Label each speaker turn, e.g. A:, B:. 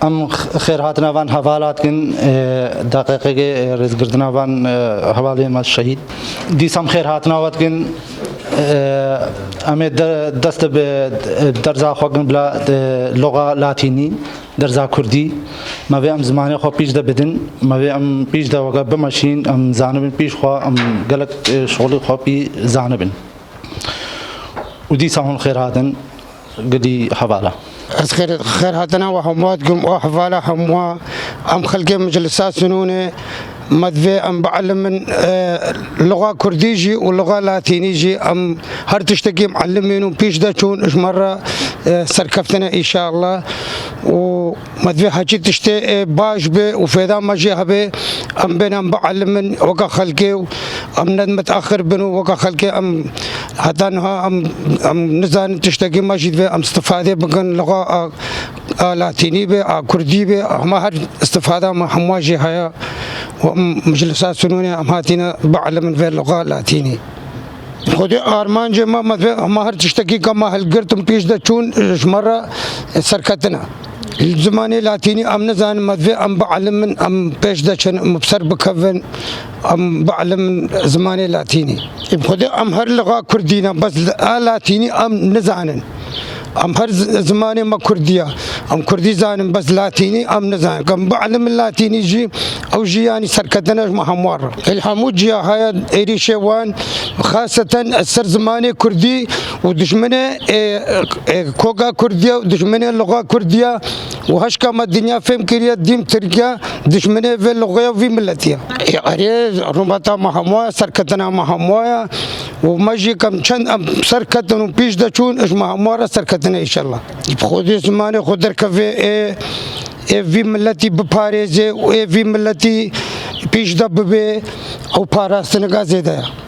A: ام خیرهاتنا وان حوالات کن دقیقه رزگردنا وان حوالی ما شهید دیسم خیرهاتنا وات کن ام دست به درزا خوگن بلا لغة لاتینی درزا کردی ما به ام زمانی خو پیش ده بدن ما به ام پیش ده وقت بمشین ام زانبن پیش خو ام گلک شغل خو پی زانبن و دیسم خیرهاتن قدي حواله
B: خير هاتنا وحمواتكم وحواله حموا ام خلق مجلسات سنونه مدفي ام بعلم من لغه كرديجي ولغه لاتينيجي ام هر تشتكي معلمين وبيش دا شون اش مره سركفتنا ان شاء الله ومدفي حكي تشتي باش به وفيدا ماجي به ام بين ام بعلم من وقا خلقي ام متاخر بنو وقا خلقي ام هتانها ام نزان تشتكي ماجي ام استفاده بكن لغه لاتيني به كردي به ما هر استفاده ما حمواجي هيا مجلسات سنوني ام هاتينا بعلم من في اللغه اللاتيني خودي ارمان جما ما هر تشتكي كما هالقرتم بيش دا تشون مره سركتنا الزماني لاتيني ام نزان مدفي ام بعلم من ام بيش دا مبصر بكفن ام بعلم من زماني لاتيني خودي ام هر لغه كردينا بس لاتيني ام نزانن ام هر زماني ما كردية ام كردي زانم بس لاتيني ام نزان كم بعلم اللاتيني جي او جي يعني سركتنا محمر الحمود جي هاي ايري شوان خاصة السر زماني كردي ودشمنه كوغا كردية ودشمنه لغة كردية وهشكا ما الدنيا فهم كريا ديم تركيا دشمنه في اللغة وفي ملتيا يعني رمتا محموية سركتنا محموية ومجي كم چند سركتنا بيش دا چون اش محموية سركتنا ان شاء الله خودي زماني خودر كفي في ملتي بپاريزه و في ملتي بيش دا ببه او پاراستنگا زيده